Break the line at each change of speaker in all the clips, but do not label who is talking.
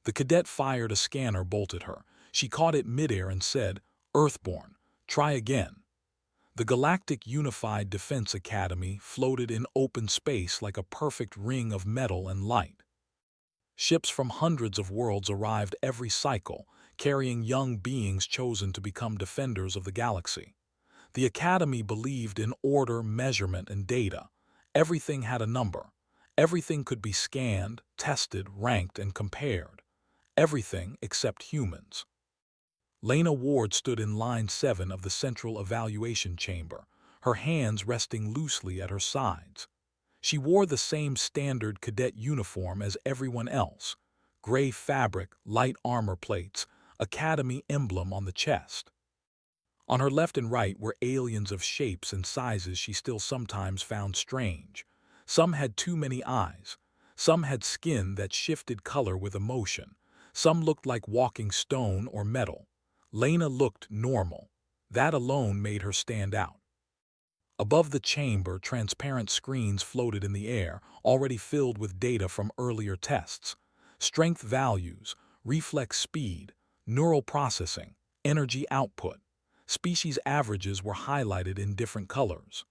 The cadet fired a scanner bolt at her. She caught it midair and said, "Earthborn, try again." The Galactic Unified Defense Academy floated in open space like a perfect ring of metal and light. Ships from hundreds of worlds arrived every cycle, carrying young beings chosen to become defenders of the galaxy. The Academy believed in order, measurement, and data. Everything had a number. Everything could be scanned, tested, ranked, and compared. Everything except humans. Lena Ward stood in line 7 of the central evaluation chamber, her hands resting loosely at her sides. She wore the same standard cadet uniform as everyone else, gray fabric, light armor plates, academy emblem on the chest. On her left and right were aliens of shapes and sizes she still sometimes found strange. Some had too many eyes. Some had skin that shifted color with emotion. Some looked like walking stone or metal. Lena looked normal. That alone made her stand out. Above the chamber, transparent screens floated in the air, already filled with data from earlier tests. Strength values, reflex speed, neural processing, energy output. Species averages were highlighted in different colors.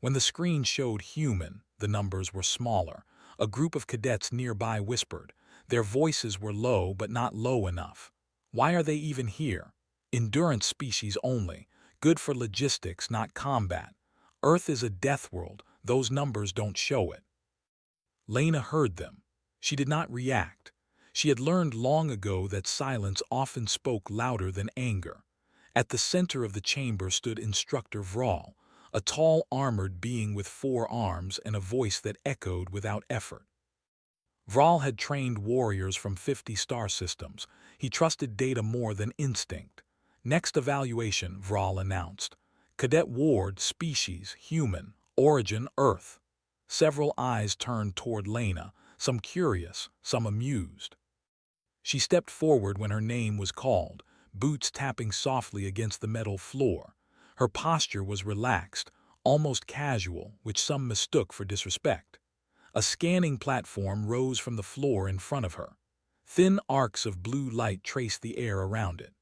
When the screen showed human, the numbers were smaller. A group of cadets nearby whispered. Their voices were low but not low enough. Why are they even here? Endurance species only. Good for logistics, not combat. Earth is a death world. Those numbers don't show it. Lena heard them. She did not react. She had learned long ago that silence often spoke louder than anger. At the center of the chamber stood Instructor Vral, a tall armored being with 4 arms and a voice that echoed without effort. Vral had trained warriors from 50 star systems. He trusted data more than instinct. Next evaluation, Vral announced. Cadet Ward, species, human, origin, Earth. Several eyes turned toward Lena, some curious, some amused. She stepped forward when her name was called, boots tapping softly against the metal floor. Her posture was relaxed, almost casual, which some mistook for disrespect. A scanning platform rose from the floor in front of her. Thin arcs of blue light traced the air around it.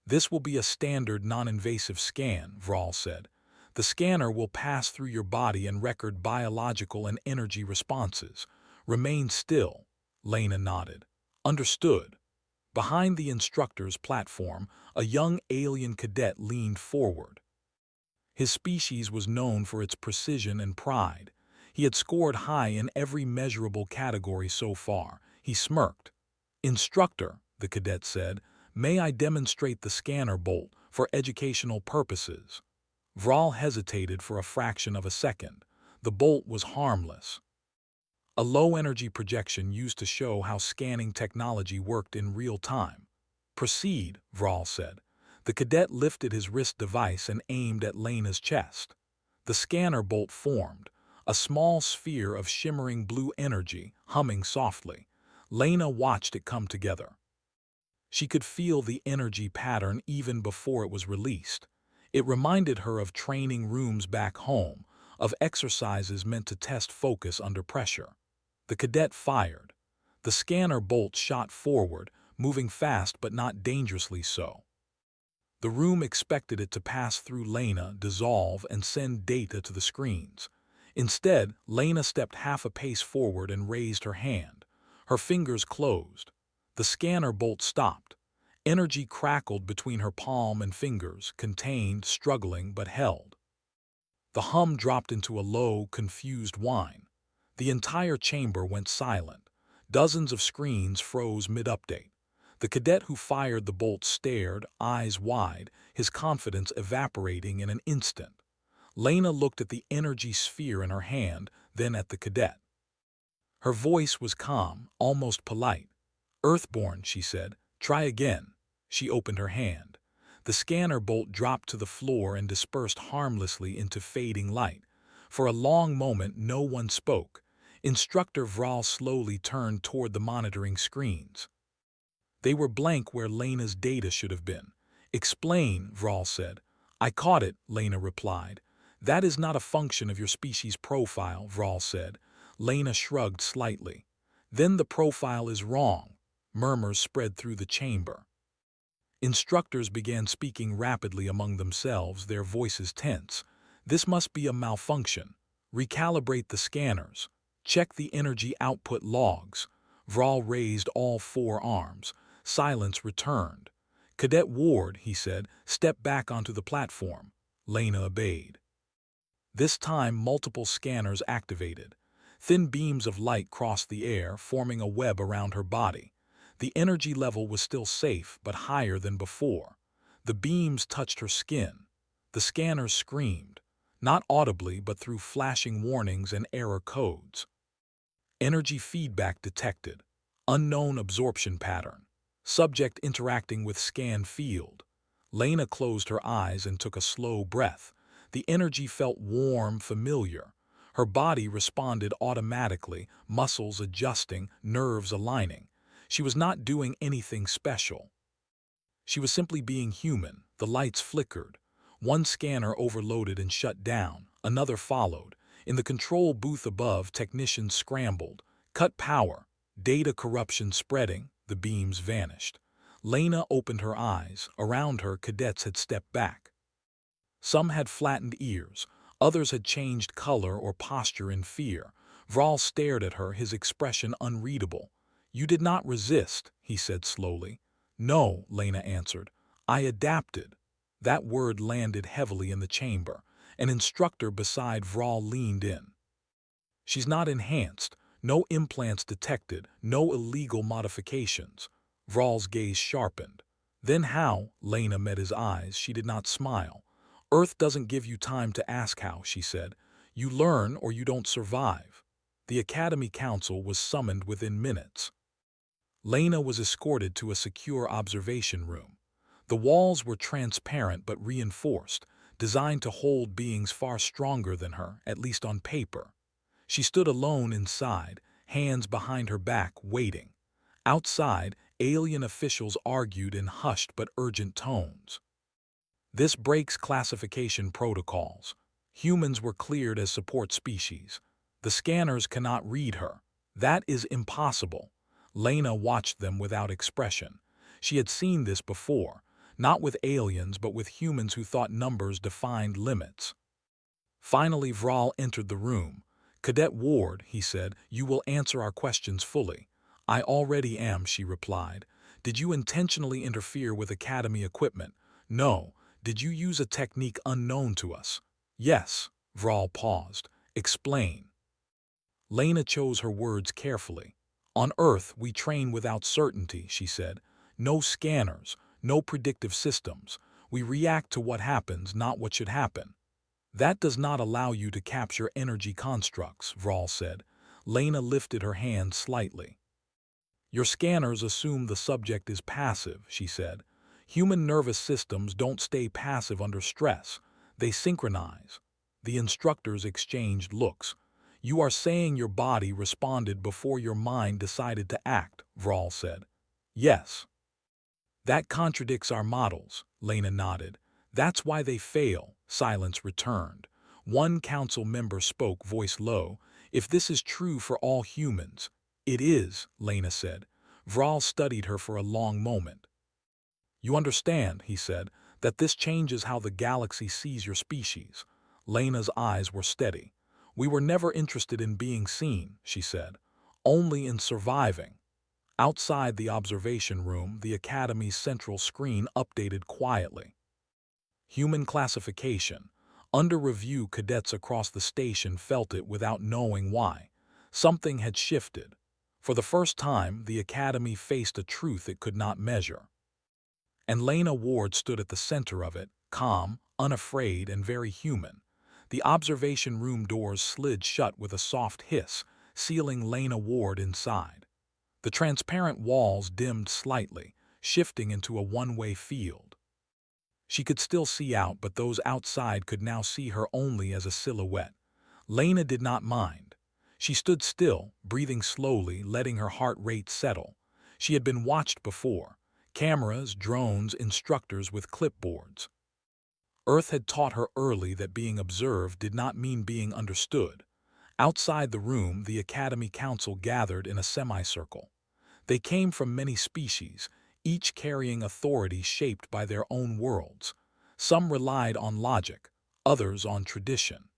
"This will be a standard non-invasive scan," Vral said. "The scanner will pass through your body and record biological and energy responses. Remain still." Lena nodded. "Understood." Behind the instructor's platform, a young alien cadet leaned forward. His species was known for its precision and pride. He had scored high in every measurable category so far. He smirked. "Instructor," the cadet said, "may I demonstrate the scanner bolt for educational purposes?" Vral hesitated for a fraction of a second. The bolt was harmless. A low-energy projection used to show how scanning technology worked in real time. "Proceed," Vral said. The cadet lifted his wrist device and aimed at Lena's chest. The scanner bolt formed, a small sphere of shimmering blue energy, humming softly. Lena watched it come together. She could feel the energy pattern even before it was released. It reminded her of training rooms back home, of exercises meant to test focus under pressure. The cadet fired. The scanner bolt shot forward, moving fast but not dangerously so. The room expected it to pass through Lena, dissolve, and send data to the screens. Instead, Lena stepped half a pace forward and raised her hand. Her fingers closed. The scanner bolt stopped. Energy crackled between her palm and fingers, contained, struggling, but held. The hum dropped into a low, confused whine. The entire chamber went silent. Dozens of screens froze mid-update. The cadet who fired the bolt stared, eyes wide, his confidence evaporating in an instant. Lena looked at the energy sphere in her hand, then at the cadet. Her voice was calm, almost polite. "Earthborn," she said. "Try again." She opened her hand. The scanner bolt dropped to the floor and dispersed harmlessly into fading light. For a long moment, no one spoke. Instructor Vral slowly turned toward the monitoring screens. They were blank where Lena's data should have been. "Explain," Vral said. "I caught it," Lena replied. "That is not a function of your species profile," Vral said. Lena shrugged slightly. "Then the profile is wrong." Murmurs spread through the chamber. Instructors began speaking rapidly among themselves, their voices tense. This must be a malfunction. Recalibrate the scanners. Check the energy output logs. Vral raised all four arms. Silence returned. Cadet Ward, he said, step back onto the platform. Lena obeyed. This time, multiple scanners activated. Thin beams of light crossed the air, forming a web around her body. The energy level was still safe, but higher than before. The beams touched her skin. The scanners screamed, not audibly but through flashing warnings and error codes. Energy feedback detected. Unknown absorption pattern. Subject interacting with scan field. Lena closed her eyes and took a slow breath. The energy felt warm, familiar. Her body responded automatically, muscles adjusting, nerves aligning. She was not doing anything special. She was simply being human. The lights flickered. One scanner overloaded and shut down. Another followed. In the control booth above, technicians scrambled. Cut power. Data corruption spreading. The beams vanished. Lena opened her eyes. Around her, cadets had stepped back. Some had flattened ears. Others had changed color or posture in fear. Vral stared at her, his expression unreadable. "You did not resist," he said slowly. "No," Lena answered. "I adapted." That word landed heavily in the chamber. An instructor beside Vral leaned in. "She's not enhanced. No implants detected. No illegal modifications." Vral's gaze sharpened. "Then how?" Lena met his eyes. She did not smile. "Earth doesn't give you time to ask how," she said. "You learn or you don't survive." The Academy Council was summoned within minutes. Lena was escorted to a secure observation room. The walls were transparent but reinforced, designed to hold beings far stronger than her, at least on paper. She stood alone inside, hands behind her back, waiting. Outside, alien officials argued in hushed but urgent tones. "This breaks classification protocols. Humans were cleared as support species. The scanners cannot read her. That is impossible." Lena watched them without expression. She had seen this before, not with aliens but with humans who thought numbers defined limits. Finally, Vral entered the room. "Cadet Ward," he said, "you will answer our questions fully." "I already am," she replied. "Did you intentionally interfere with Academy equipment?" "No." "Did you use a technique unknown to us?" "Yes." Vral paused. "Explain." Lena chose her words carefully. "On Earth, we train without certainty," she said. "No scanners, no predictive systems. We react to what happens, not what should happen." "That does not allow you to capture energy constructs," Vral said. Lena lifted her hand slightly. "Your scanners assume the subject is passive," she said. "Human nervous systems don't stay passive under stress. They synchronize." The instructors exchanged looks. "You are saying your body responded before your mind decided to act," Vral said. "Yes." "That contradicts our models," Lena nodded. "That's why they fail." Silence returned. One council member spoke, voice low. "If this is true for all humans—" "It is," Lena said. Vral studied her for a long moment. "You understand," he said, "that this changes how the galaxy sees your species." Lena's eyes were steady. "We were never interested in being seen," she said. "Only in surviving." Outside the observation room, the Academy's central screen updated quietly. Human classification. Under review, cadets across the station felt it without knowing why. Something had shifted. For the first time, the Academy faced a truth it could not measure. And Lena Ward stood at the center of it, calm, unafraid, and very human. The observation room doors slid shut with a soft hiss, sealing Lena Ward inside. The transparent walls dimmed slightly, shifting into a one-way field. She could still see out, but those outside could now see her only as a silhouette. Lena did not mind. She stood still, breathing slowly, letting her heart rate settle. She had been watched before. Cameras, drones, instructors with clipboards. Earth had taught her early that being observed did not mean being understood. Outside the room, the Academy Council gathered in a semicircle. They came from many species, each carrying authority shaped by their own worlds. Some relied on logic, others on tradition.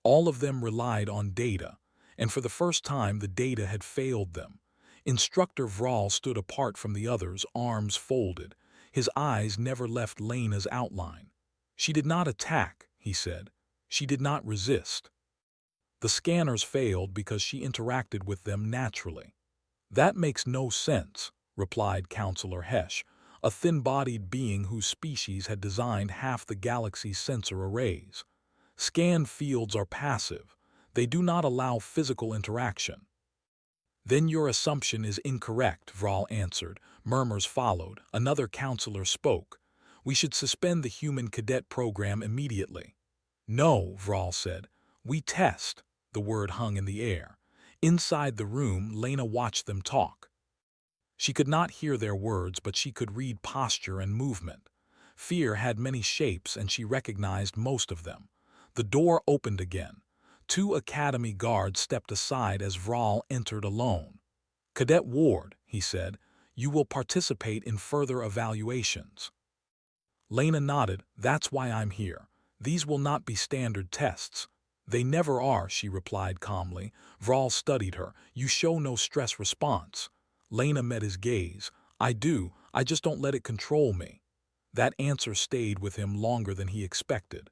All of them relied on data, and for the first time the data had failed them. Instructor Vral stood apart from the others, arms folded. His eyes never left Lena's outline. She did not attack, he said. She did not resist. The scanners failed because she interacted with them naturally. That makes no sense, replied Counselor Hesh, a thin-bodied being whose species had designed half the galaxy's sensor arrays. Scan fields are passive. They do not allow physical interaction. Then your assumption is incorrect, Vral answered. Murmurs followed. Another counselor spoke. We should suspend the human cadet program immediately. No, Vral said. We test. The word hung in the air. Inside the room, Lena watched them talk. She could not hear their words, but she could read posture and movement. Fear had many shapes, and she recognized most of them. The door opened again. 2 Academy guards stepped aside as Vral entered alone. Cadet Ward, he said, you will participate in further evaluations. Lena nodded. That's why I'm here. These will not be standard tests. They never are, she replied calmly. Vral studied her. You show no stress response. Lena met his gaze. I do, I just don't let it control me. That answer stayed with him longer than he expected.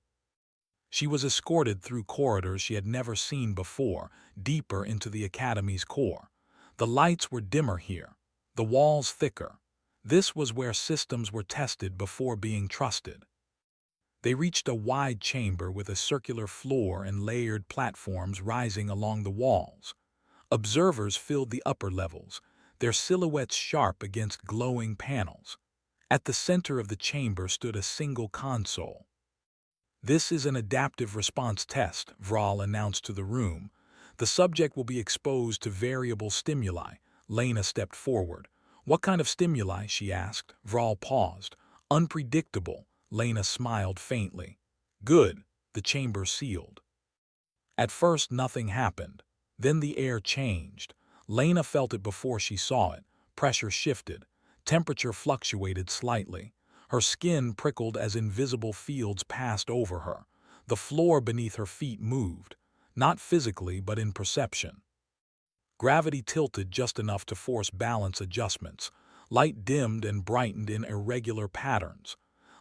She was escorted through corridors she had never seen before, deeper into the Academy's core. The lights were dimmer here, the walls thicker. This was where systems were tested before being trusted. They reached a wide chamber with a circular floor and layered platforms rising along the walls. Observers filled the upper levels, their silhouettes sharp against glowing panels. At the center of the chamber stood a single console. This is an adaptive response test, Vral announced to the room. The subject will be exposed to variable stimuli. Lena stepped forward. What kind of stimuli? She asked. Vral paused. Unpredictable. Lena smiled faintly. Good. The chamber sealed. At first nothing happened. Then the air changed. Lena felt it before she saw it. Pressure shifted. Temperature fluctuated slightly. Her skin prickled as invisible fields passed over her. The floor beneath her feet moved, not physically but in perception. Gravity tilted just enough to force balance adjustments. Light dimmed and brightened in irregular patterns.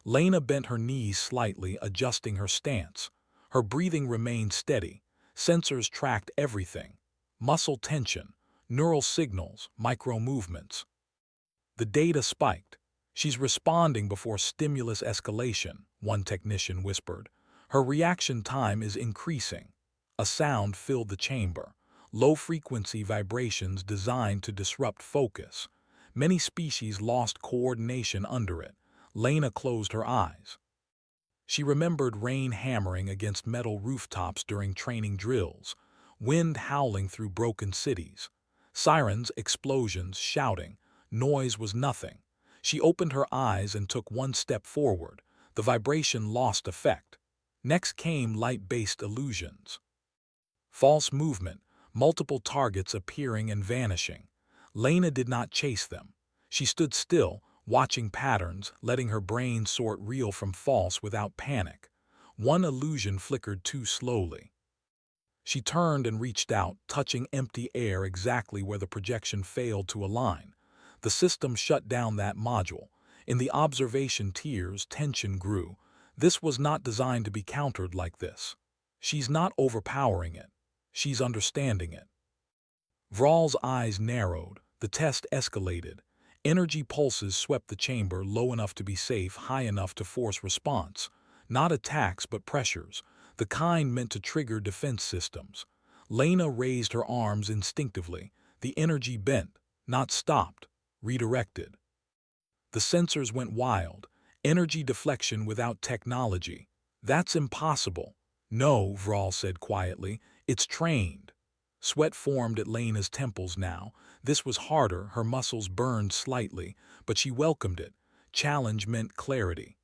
Lena bent her knees slightly, adjusting her stance. Her breathing remained steady. Sensors tracked everything. Muscle tension, neural signals, micro-movements. The data spiked. She's responding before stimulus escalation, one technician whispered. Her reaction time is increasing. A sound filled the chamber. Low-frequency vibrations designed to disrupt focus. Many species lost coordination under it. Lena closed her eyes. She remembered rain hammering against metal rooftops during training drills, wind howling through broken cities, sirens, explosions, shouting. Noise was nothing. She opened her eyes and took one step forward. The vibration lost effect. Next came light-based illusions. False movement, multiple targets appearing and vanishing. Lena did not chase them. She stood still, watching patterns, letting her brain sort real from false without panic. One illusion flickered too slowly. She turned and reached out, touching empty air exactly where the projection failed to align. The system shut down that module. In the observation tiers, tension grew. This was not designed to be countered like this. She's not overpowering it. She's understanding it. Vral's eyes narrowed. The test escalated. Energy pulses swept the chamber, low enough to be safe, high enough to force response. Not attacks, but pressures, the kind meant to trigger defense systems. Lena raised her arms instinctively. The energy bent, not stopped, redirected. The sensors went wild. Energy deflection without technology. That's impossible. No, Vral said quietly. It's trained. Sweat formed at Lena's temples now. This was harder, her muscles burned slightly, but she welcomed it. Challenge meant clarity.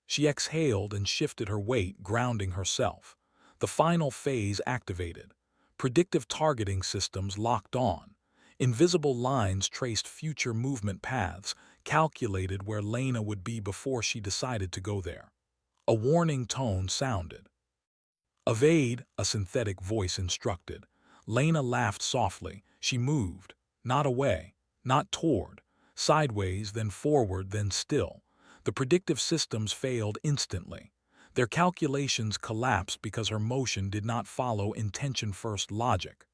She exhaled and shifted her weight, grounding herself. The final phase activated. Predictive targeting systems locked on. Invisible lines traced future movement paths, calculated where Lena would be before she decided to go there. A warning tone sounded. "Evade," a synthetic voice instructed. Lena laughed softly. She moved. Not away, not toward. Sideways, then forward, then still. The predictive systems failed instantly. Their calculations collapsed because her motion did not follow intention-first logic.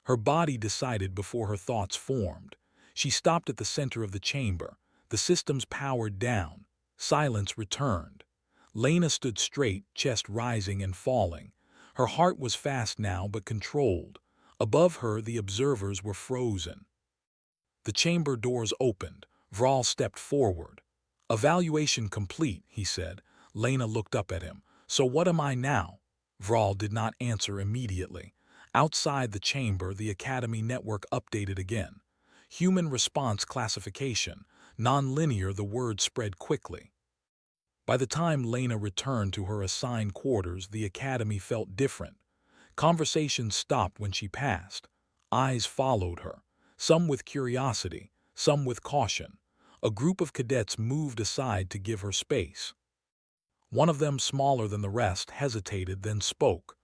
Her body decided before her thoughts formed. She stopped at the center of the chamber. The systems powered down. Silence returned. Lena stood straight, chest rising and falling. Her heart was fast now but controlled. Above her, the observers were frozen. The chamber doors opened. Vral stepped forward. "Evaluation complete," he said. Lena looked up at him. "So what am I now?" Vral did not answer immediately. Outside the chamber, the Academy network updated again. Human response classification. Non-linear, the word spread quickly. By the time Lena returned to her assigned quarters, the Academy felt different. Conversations stopped when she passed. Eyes followed her, some with curiosity, some with caution. A group of cadets moved aside to give her space. One of them, smaller than the rest, hesitated, then spoke.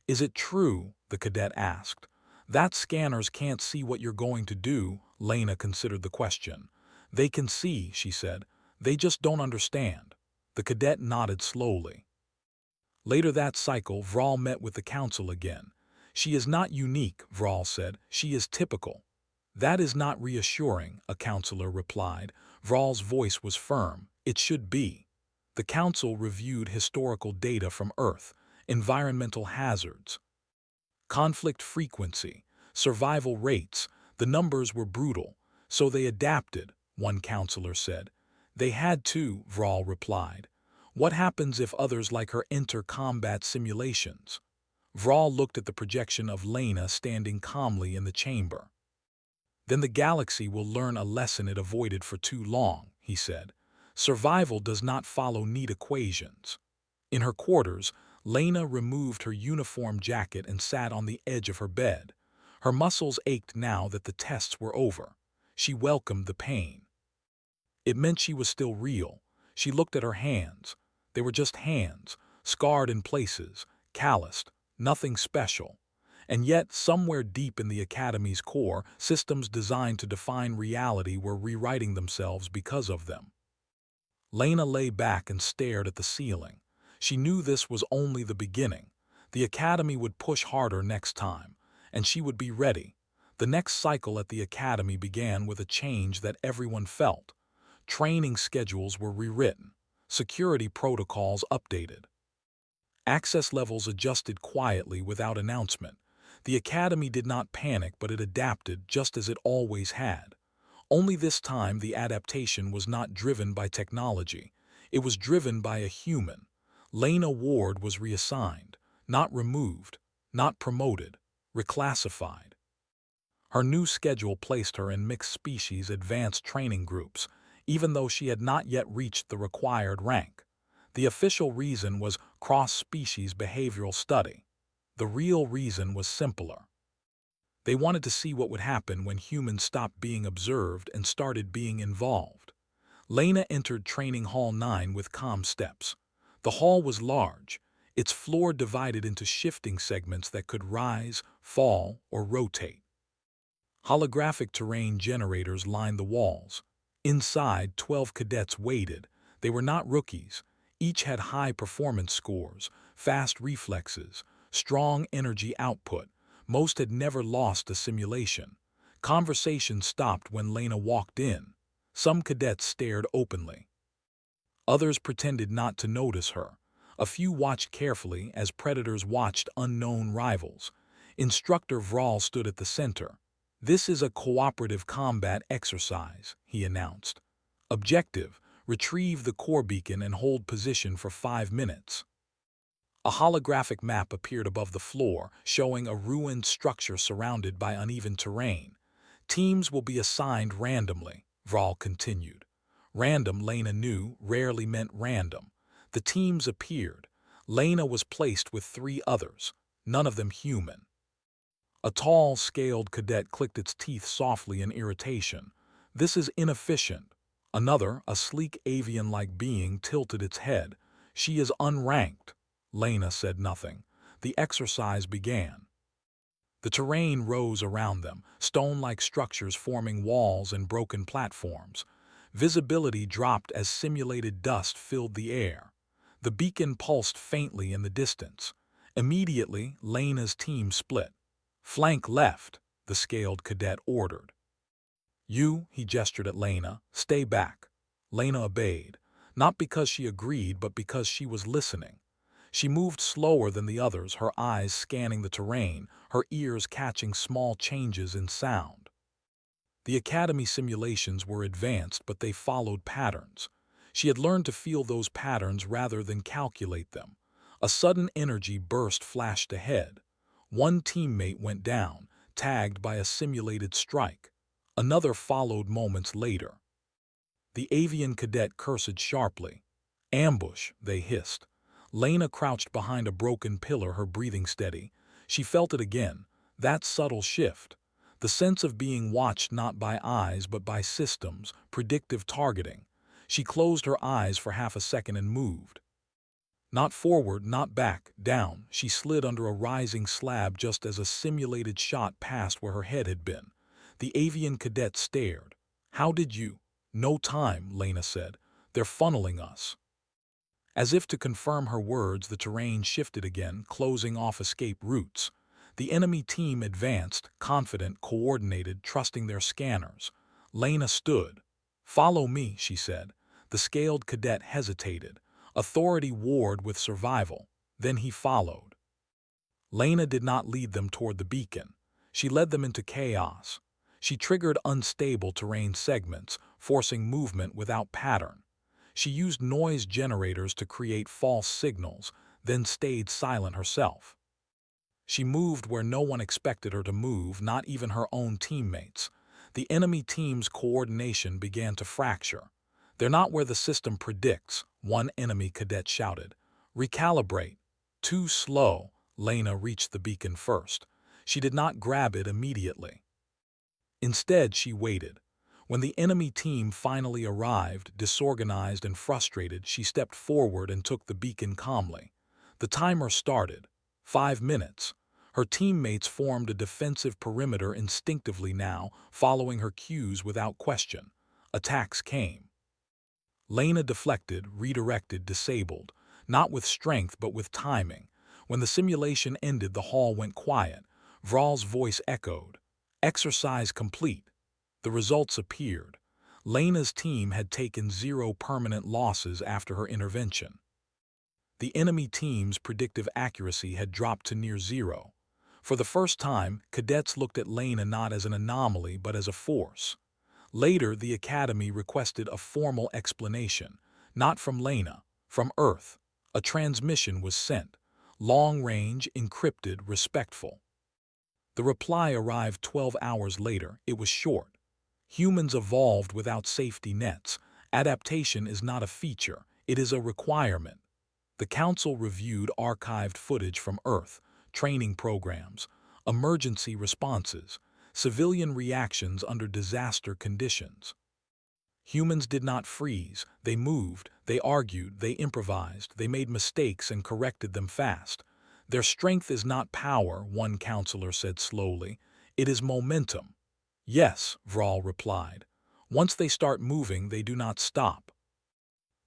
"Is it true?" the cadet asked. "That scanners can't see what you're going to do?" Lena considered the question. "They can see," she said. "They just don't understand." The cadet nodded slowly. Later that cycle, Vral met with the council again. "She is not unique," Vral said. "She is typical." "That is not reassuring," a counselor replied. Vral's voice was firm. "It should be." The council reviewed historical data from Earth, environmental hazards, conflict frequency, survival rates. The numbers were brutal, so they adapted, one counselor said. "They had to," Vral replied. "What happens if others like her enter combat simulations?" Vral looked at the projection of Lena standing calmly in the chamber. "Then the galaxy will learn a lesson it avoided for too long," he said. "Survival does not follow neat equations." In her quarters, Lena removed her uniform jacket and sat on the edge of her bed. Her muscles ached now that the tests were over. She welcomed the pain. It meant she was still real. She looked at her hands. They were just hands, scarred in places, calloused, nothing special. And yet, somewhere deep in the Academy's core, systems designed to define reality were rewriting themselves because of them. Lena lay back and stared at the ceiling. She knew this was only the beginning. The Academy would push harder next time, and she would be ready. The next cycle at the Academy began with a change that everyone felt. Training schedules were rewritten, security protocols updated. Access levels adjusted quietly without announcement. The Academy did not panic, but it adapted just as it always had. Only this time the adaptation was not driven by technology. It was driven by a human. Lena Ward was reassigned, not removed, not promoted, reclassified. Her new schedule placed her in mixed-species advanced training groups, even though she had not yet reached the required rank. The official reason was cross-species behavioral study. The real reason was simpler. They wanted to see what would happen when humans stopped being observed and started being involved. Lena entered Training Hall 9 with calm steps. The hall was large, its floor divided into shifting segments that could rise, fall, or rotate. Holographic terrain generators lined the walls. Inside, 12 cadets waited. They were not rookies. Each had high performance scores, fast reflexes, strong energy output. Most had never lost a simulation. Conversation stopped when Lena walked in. Some cadets stared openly. Others pretended not to notice her. A few watched carefully as predators watched unknown rivals. Instructor Vral stood at the center. "This is a cooperative combat exercise," he announced. "Objective: retrieve the core beacon and hold position for 5 minutes." A holographic map appeared above the floor, showing a ruined structure surrounded by uneven terrain. "Teams will be assigned randomly," Vral continued. Random, Lena knew, rarely meant random. The teams appeared. Lena was placed with 3 others, none of them human. A tall, scaled cadet clicked its teeth softly in irritation. "This is inefficient." Another, a sleek avian-like being, tilted its head. "She is unranked." Lena said nothing. The exercise began. The terrain rose around them, stone-like structures forming walls and broken platforms. Visibility dropped as simulated dust filled the air. The beacon pulsed faintly in the distance. Immediately, Lena's team split. "Flank left," the scaled cadet ordered. "You," he gestured at Lena, "stay back." Lena obeyed, not because she agreed, but because she was listening. She moved slower than the others, her eyes scanning the terrain, her ears catching small changes in sound. The Academy simulations were advanced, but they followed patterns. She had learned to feel those patterns rather than calculate them. A sudden energy burst flashed ahead. One teammate went down, tagged by a simulated strike. Another followed moments later. The avian cadet cursed sharply. "Ambush," they hissed. Lena crouched behind a broken pillar, her breathing steady. She felt it again, that subtle shift. The sense of being watched not by eyes but by systems, predictive targeting. She closed her eyes for half a second and moved. Not forward, not back, down. She slid under a rising slab just as a simulated shot passed where her head had been. The avian cadet stared. "How did you—" "No time," Lena said. "They're funneling us." As if to confirm her words, the terrain shifted again, closing off escape routes. The enemy team advanced, confident, coordinated, trusting their scanners. Lena stood. "Follow me," she said. The scaled cadet hesitated. Authority warred with survival. Then he followed. Lena did not lead them toward the beacon. She led them into chaos. She triggered unstable terrain segments, forcing movement without pattern. She used noise generators to create false signals, then stayed silent herself. She moved where no one expected her to move, not even her own teammates. The enemy team's coordination began to fracture. "They're not where the system predicts," one enemy cadet shouted. "Recalibrate." Too slow. Lena reached the beacon first. She did not grab it immediately. Instead, she waited. When the enemy team finally arrived, disorganized and frustrated, she stepped forward and took the beacon calmly. The timer started. 5 minutes. Her teammates formed a defensive perimeter instinctively now, following her cues without question. Attacks came. Lena deflected, redirected, disabled, not with strength but with timing. When the simulation ended, the hall went quiet. Vral's voice echoed. "Exercise complete." The results appeared. Lena's team had taken 0 permanent losses after her intervention. The enemy team's predictive accuracy had dropped to near 0. For the first time, cadets looked at Lena not as an anomaly but as a force. Later, the Academy requested a formal explanation, not from Lena, from Earth. A transmission was sent, long-range, encrypted, respectful. The reply arrived 12 hours later. It was short. "Humans evolved without safety nets. Adaptation is not a feature, it is a requirement." The Council reviewed archived footage from Earth, training programs, emergency responses, civilian reactions under disaster conditions. Humans did not freeze. They moved, they argued, they improvised, they made mistakes and corrected them fast. "Their strength is not power," one counselor said slowly. "It is momentum." "Yes," Vral replied. "Once they start moving, they do not stop."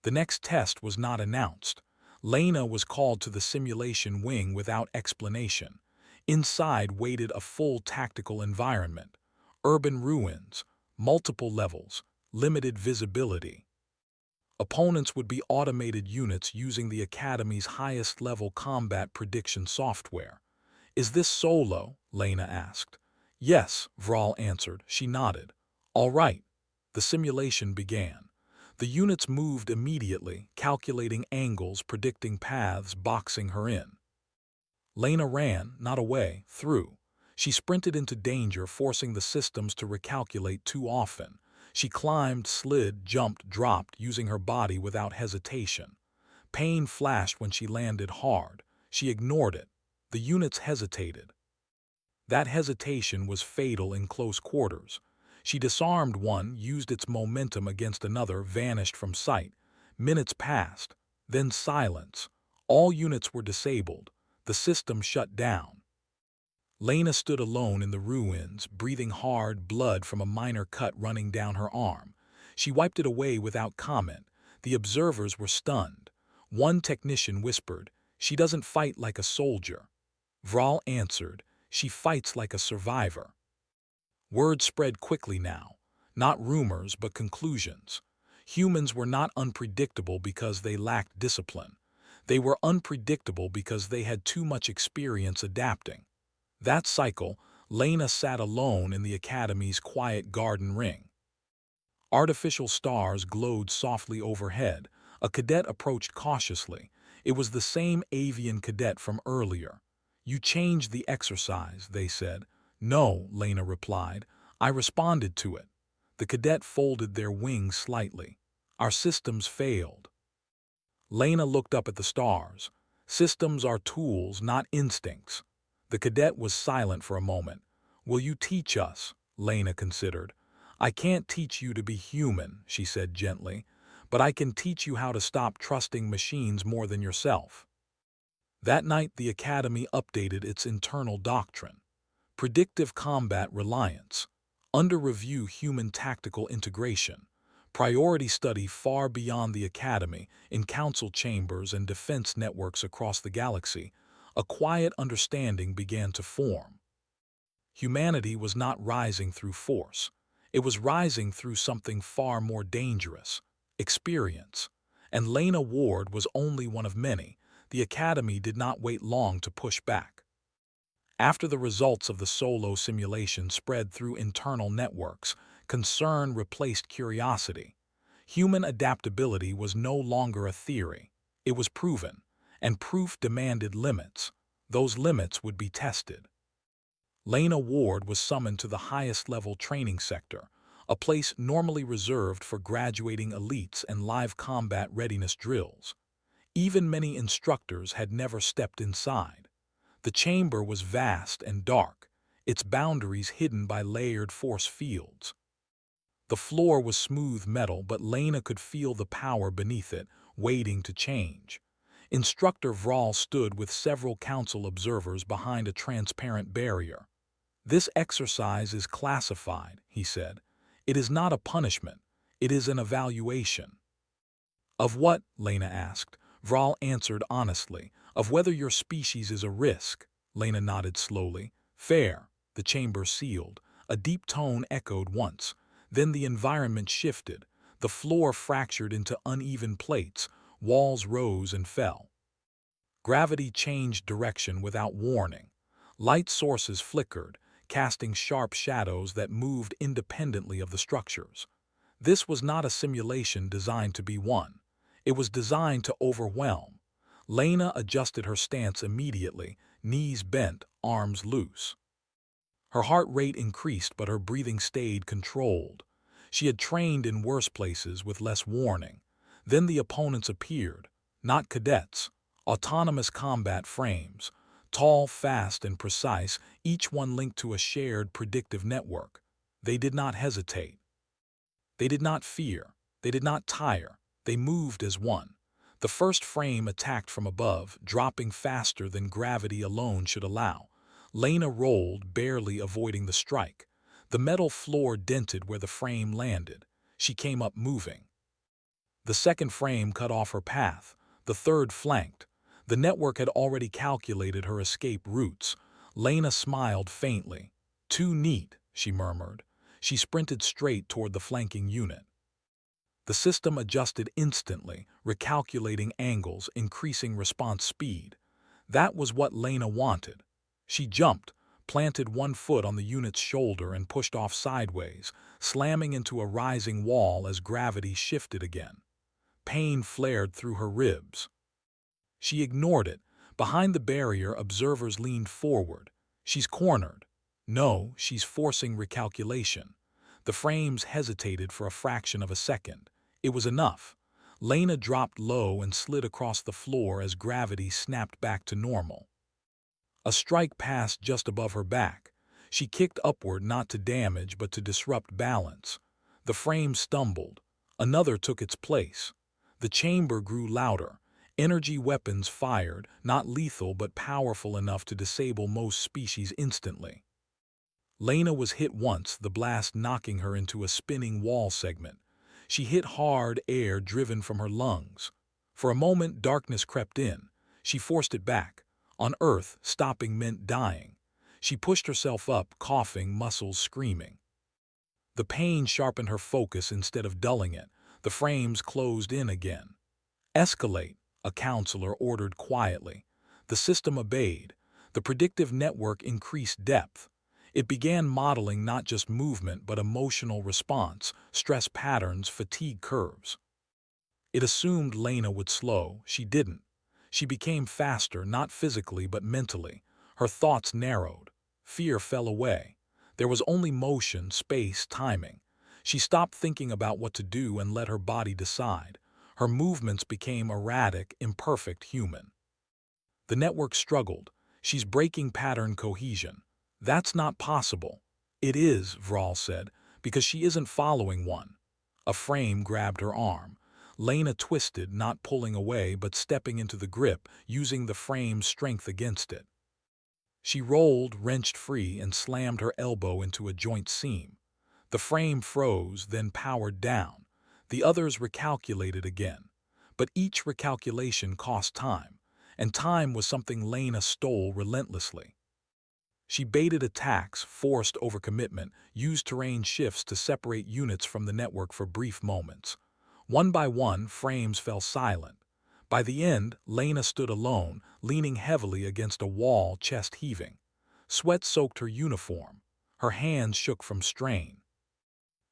The next test was not announced. Lena was called to the simulation wing without explanation. Inside waited a full tactical environment. Urban ruins, multiple levels, limited visibility. Opponents would be automated units using the Academy's highest-level combat prediction software. "Is this solo?" Lena asked. "Yes," Vral answered. She nodded. "All right." The simulation began. The units moved immediately, calculating angles, predicting paths, boxing her in. Lena ran, not away, through. She sprinted into danger, forcing the systems to recalculate too often. She climbed, slid, jumped, dropped, using her body without hesitation. Pain flashed when she landed hard. She ignored it. The units hesitated. That hesitation was fatal in close quarters. She disarmed one, used its momentum against another, vanished from sight. Minutes passed. Then silence. All units were disabled. The system shut down. Lena stood alone in the ruins, breathing hard, blood from a minor cut running down her arm. She wiped it away without comment. The observers were stunned. One technician whispered, "She doesn't fight like a soldier." Vral answered, "She fights like a survivor." Word spread quickly now. Not rumors, but conclusions. Humans were not unpredictable because they lacked discipline. They were unpredictable because they had too much experience adapting. That cycle, Lena sat alone in the Academy's quiet garden ring. Artificial stars glowed softly overhead. A cadet approached cautiously. It was the same avian cadet from earlier. "You changed the exercise," they said. "No," Lena replied. "I responded to it." The cadet folded their wings slightly. "Our systems failed." Lena looked up at the stars. Systems are tools, not instincts. The cadet was silent for a moment. "Will you teach us?" Lena considered. "I can't teach you to be human," she said gently, "but I can teach you how to stop trusting machines more than yourself." That night the Academy updated its internal doctrine. Predictive combat reliance. Under review human tactical integration. Priority study far beyond the Academy, in council chambers and defense networks across the galaxy. A quiet understanding began to form. Humanity was not rising through force. It was rising through something far more dangerous: experience. And Lena Ward was only one of many. The Academy did not wait long to push back. After the results of the solo simulation spread through internal networks, concern replaced curiosity. Human adaptability was no longer a theory. It was proven, and proof demanded limits. Those limits would be tested. Lena Ward was summoned to the highest-level training sector, a place normally reserved for graduating elites and live combat readiness drills. Even many instructors had never stepped inside. The chamber was vast and dark, its boundaries hidden by layered force fields. The floor was smooth metal, but Lena could feel the power beneath it, waiting to change. Instructor Vral stood with several council observers behind a transparent barrier. "This exercise is classified," he said. "It is not a punishment. It is an evaluation." "Of what?" Lena asked. Vral answered honestly. "Of whether your species is a risk." Lena nodded slowly. "Fair." The chamber sealed. A deep tone echoed once. Then the environment shifted. The floor fractured into uneven plates. Walls rose and fell. Gravity changed direction without warning. Light sources flickered, casting sharp shadows that moved independently of the structures. This was not a simulation designed to be one. It was designed to overwhelm. Lena adjusted her stance immediately, knees bent, arms loose. Her heart rate increased, but her breathing stayed controlled. She had trained in worse places with less warning. Then the opponents appeared. Not cadets. Autonomous combat frames. Tall, fast, and precise, each one linked to a shared predictive network. They did not hesitate. They did not fear. They did not tire. They moved as one. The first frame attacked from above, dropping faster than gravity alone should allow. Lena rolled, barely avoiding the strike. The metal floor dented where the frame landed. She came up moving. The second frame cut off her path. The third flanked. The network had already calculated her escape routes. Lena smiled faintly. "Too neat," she murmured. She sprinted straight toward the flanking unit. The system adjusted instantly, recalculating angles, increasing response speed. That was what Lena wanted. She jumped, planted one foot on the unit's shoulder and pushed off sideways, slamming into a rising wall as gravity shifted again. Pain flared through her ribs. She ignored it. Behind the barrier, observers leaned forward. "She's cornered." "No, she's forcing recalculation." The frames hesitated for a fraction of a second. It was enough. Lena dropped low and slid across the floor as gravity snapped back to normal. A strike passed just above her back. She kicked upward not to damage but to disrupt balance. The frame stumbled. Another took its place. The chamber grew louder. Energy weapons fired, not lethal but powerful enough to disable most species instantly. Lena was hit once, the blast knocking her into a spinning wall segment. She hit hard, air driven from her lungs. For a moment, darkness crept in. She forced it back. On Earth, stopping meant dying. She pushed herself up, coughing, muscles screaming. The pain sharpened her focus instead of dulling it. The frames closed in again. "Escalate," a counselor ordered quietly. The system obeyed. The predictive network increased depth. It began modeling not just movement but emotional response, stress patterns, fatigue curves. It assumed Lena would slow. She didn't. She became faster, not physically but mentally. Her thoughts narrowed. Fear fell away. There was only motion, space, timing. She stopped thinking about what to do and let her body decide. Her movements became erratic, imperfect, human. The network struggled. "She's breaking pattern cohesion." "That's not possible." "It is," Vral said, "because she isn't following one." A frame grabbed her arm. Lena twisted, not pulling away but stepping into the grip, using the frame's strength against it. She rolled, wrenched free, and slammed her elbow into a joint seam. The frame froze, then powered down. The others recalculated again. But each recalculation cost time, and time was something Lena stole relentlessly. She baited attacks, forced overcommitment, used terrain shifts to separate units from the network for brief moments. One by one, frames fell silent. By the end, Lena stood alone, leaning heavily against a wall, chest heaving. Sweat soaked her uniform. Her hands shook from strain.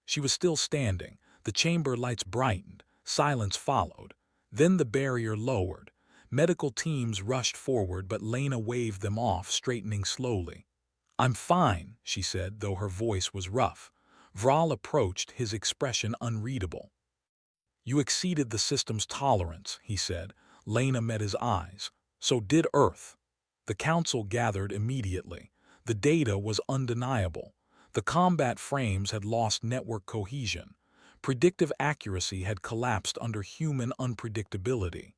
She was still standing. The chamber lights brightened. Silence followed. Then the barrier lowered. Medical teams rushed forward, but Lena waved them off, straightening slowly. "I'm fine," she said, though her voice was rough. Vral approached, his expression unreadable. "You exceeded the system's tolerance," he said. Lena met his eyes. "So did Earth." The council gathered immediately. The data was undeniable. The combat frames had lost network cohesion. Predictive accuracy had collapsed under human unpredictability.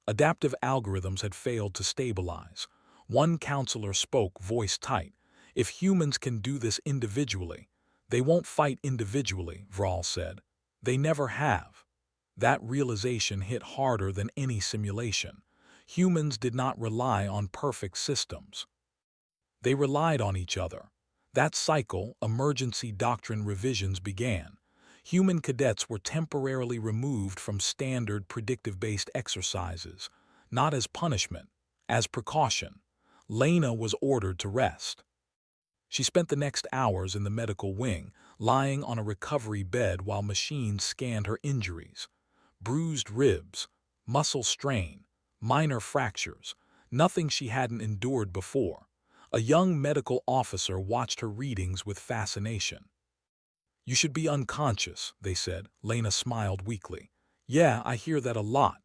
Adaptive algorithms had failed to stabilize. One counselor spoke, voice tight. "If humans can do this individually, they won't fight individually," Vral said. "They never have." That realization hit harder than any simulation. Humans did not rely on perfect systems. They relied on each other. That cycle, emergency doctrine revisions began. Human cadets were temporarily removed from standard predictive-based exercises, not as punishment, as precaution. Lena was ordered to rest. She spent the next hours in the medical wing, lying on a recovery bed while machines scanned her injuries. Bruised ribs, muscle strain, minor fractures, nothing she hadn't endured before. A young medical officer watched her readings with fascination. "You should be unconscious," they said. Lena smiled weakly. "Yeah, I hear that a lot."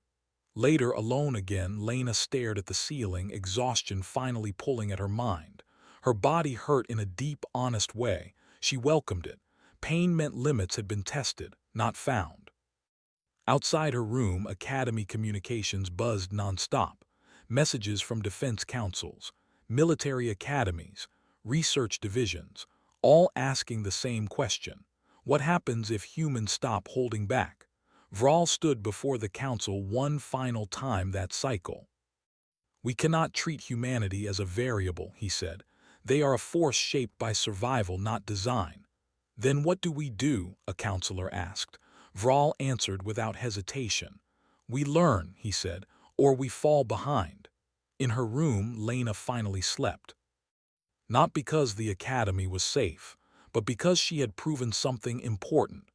Later, alone again, Lena stared at the ceiling, exhaustion finally pulling at her mind. Her body hurt in a deep, honest way. She welcomed it. Pain meant limits had been tested, not found. Outside her room, Academy communications buzzed nonstop. Messages from defense councils, military academies, research divisions, all asking the same question. What happens if humans stop holding back? Vral stood before the council one final time that cycle. "We cannot treat humanity as a variable," he said. "They are a force shaped by survival, not design." "Then what do we do?" a counselor asked. Vral answered without hesitation. "We learn," he said, "or we fall behind." In her room, Lena finally slept. Not because the academy was safe, but because she had proven something important.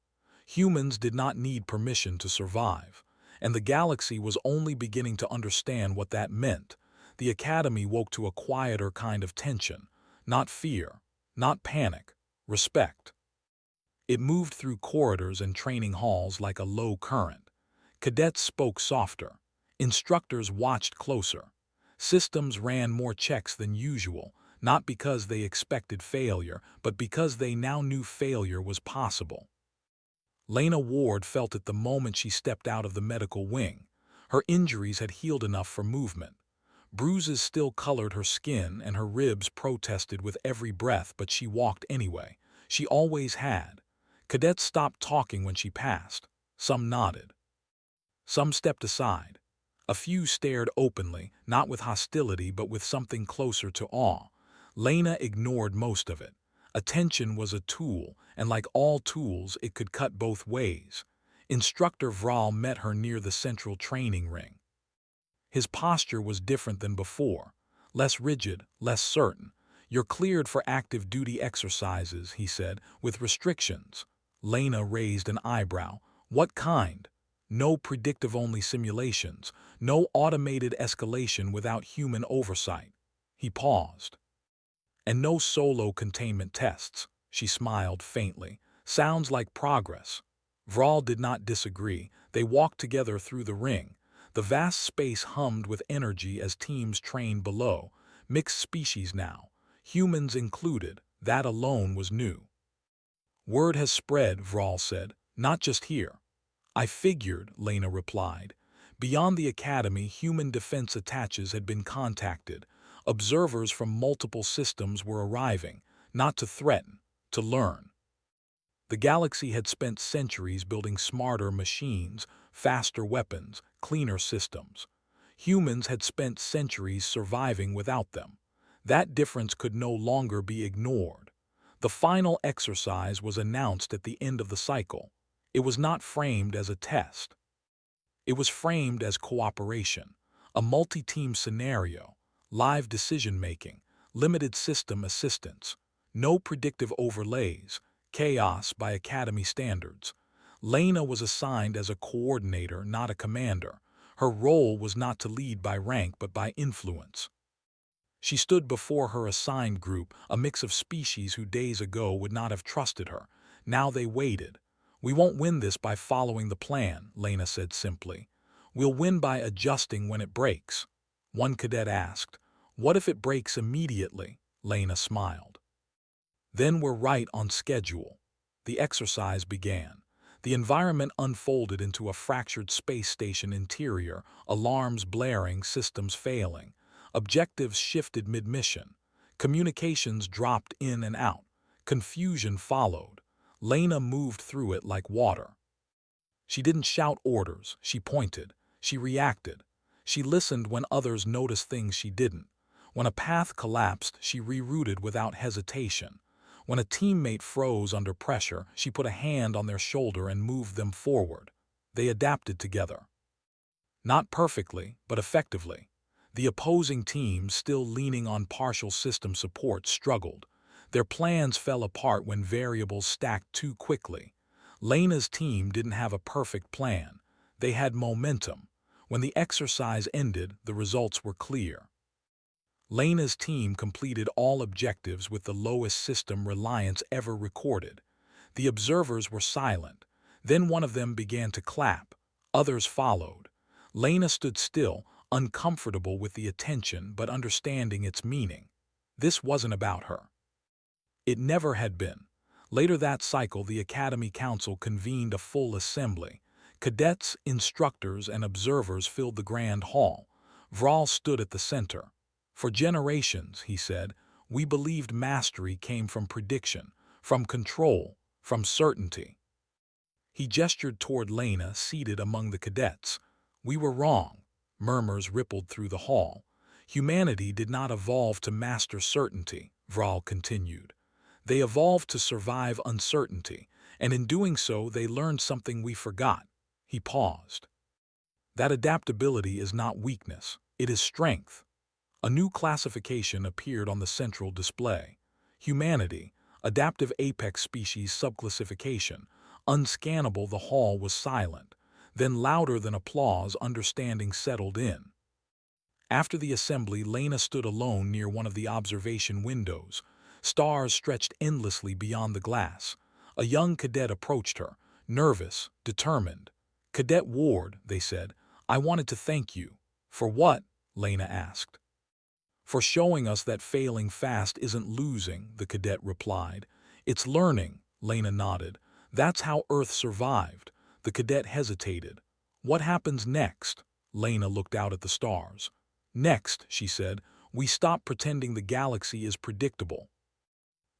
Humans did not need permission to survive, and the galaxy was only beginning to understand what that meant. The academy woke to a quieter kind of tension, not fear, not panic, respect. It moved through corridors and training halls like a low current. Cadets spoke softer. Instructors watched closer. Systems ran more checks than usual, not because they expected failure, but because they now knew failure was possible. Lena Ward felt it the moment she stepped out of the medical wing. Her injuries had healed enough for movement. Bruises still colored her skin and her ribs protested with every breath, but she walked anyway. She always had. Cadets stopped talking when she passed. Some nodded. Some stepped aside. A few stared openly, not with hostility but with something closer to awe. Lena ignored most of it. Attention was a tool, and like all tools, it could cut both ways. Instructor Vral met her near the central training ring. His posture was different than before, less rigid, less certain. "You're cleared for active duty exercises," he said, "with restrictions." Lena raised an eyebrow. "What kind?" "No predictive-only simulations, no automated escalation without human oversight." He paused. "And no solo containment tests." She smiled faintly. "Sounds like progress." Vral did not disagree. They walked together through the ring. The vast space hummed with energy as teams trained below. Mixed species now, humans included. That alone was new. "Word has spread," Vral said. "Not just here." "I figured," Lena replied. Beyond the academy, human defense attaches had been contacted. Observers from multiple systems were arriving, not to threaten, to learn. The galaxy had spent centuries building smarter machines, faster weapons, cleaner systems. Humans had spent centuries surviving without them. That difference could no longer be ignored. The final exercise was announced at the end of the cycle. It was not framed as a test. It was framed as cooperation, a multi-team scenario, live decision-making, limited system assistance, no predictive overlays, chaos by academy standards. Lena was assigned as a coordinator, not a commander. Her role was not to lead by rank but by influence. She stood before her assigned group, a mix of species who days ago would not have trusted her. Now they waited. "We won't win this by following the plan," Lena said simply. "We'll win by adjusting when it breaks." One cadet asked, "What if it breaks immediately?" Lena smiled. "Then we're right on schedule." The exercise began. The environment unfolded into a fractured space station interior, alarms blaring, systems failing. Objectives shifted mid-mission. Communications dropped in and out. Confusion followed. Lena moved through it like water. She didn't shout orders, she pointed. She reacted. She listened when others noticed things she didn't. When a path collapsed, she rerouted without hesitation. When a teammate froze under pressure, she put a hand on their shoulder and moved them forward. They adapted together. Not perfectly, but effectively. The opposing team, still leaning on partial system support, struggled. Their plans fell apart when variables stacked too quickly. Lena's team didn't have a perfect plan. They had momentum. When the exercise ended, the results were clear. Lena's team completed all objectives with the lowest system reliance ever recorded. The observers were silent. Then one of them began to clap. Others followed. Lena stood still, uncomfortable with the attention but understanding its meaning. This wasn't about her. It never had been. Later that cycle, the Academy Council convened a full assembly. Cadets, instructors, and observers filled the grand hall. Vral stood at the center. "For generations," he said, "we believed mastery came from prediction, from control, from certainty." He gestured toward Lena, seated among the cadets. "We were wrong." Murmurs rippled through the hall. "Humanity did not evolve to master certainty," Vral continued. "They evolved to survive uncertainty, and in doing so they learned something we forgot." He paused. "That adaptability is not weakness, it is strength." A new classification appeared on the central display. Humanity, adaptive apex species subclassification. Unscannable. The hall was silent. Then, louder than applause, understanding settled in. After the assembly, Lena stood alone near one of the observation windows. Stars stretched endlessly beyond the glass. A young cadet approached her, nervous, determined. "Cadet Ward," they said, "I wanted to thank you." "For what?" Lena asked. For showing us that failing fast isn't losing, the cadet replied. It's learning, Lena nodded. That's how Earth survived. The cadet hesitated. What happens next? Lena looked out at the stars. Next, she said, we stop pretending the galaxy is predictable.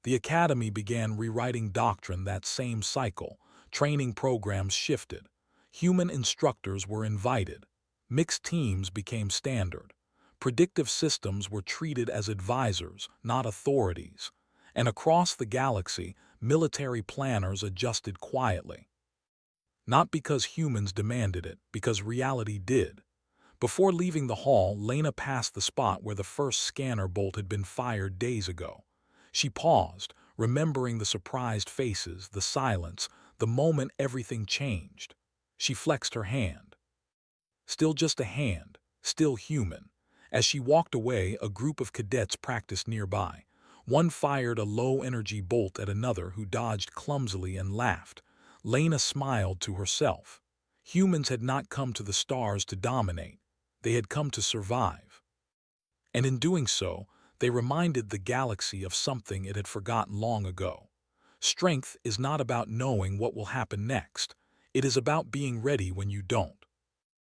The Academy began rewriting doctrine that same cycle. Training programs shifted. Human instructors were invited. Mixed teams became standard. Predictive systems were treated as advisors, not authorities. And across the galaxy, military planners adjusted quietly. Not because humans demanded it, because reality did. Before leaving the hall, Lena passed the spot where the first scanner bolt had been fired days ago. She paused, remembering the surprised faces, the silence, the moment everything changed. She flexed her hand. Still just a hand, still human. As she walked away, a group of cadets practiced nearby. One fired a low-energy bolt at another who dodged clumsily and laughed. Lena smiled to herself. Humans had not come to the stars to dominate. They had come to survive. And in doing so, they reminded the galaxy of something it had forgotten long ago. Strength is not about knowing what will happen next. It is about being ready when you don't.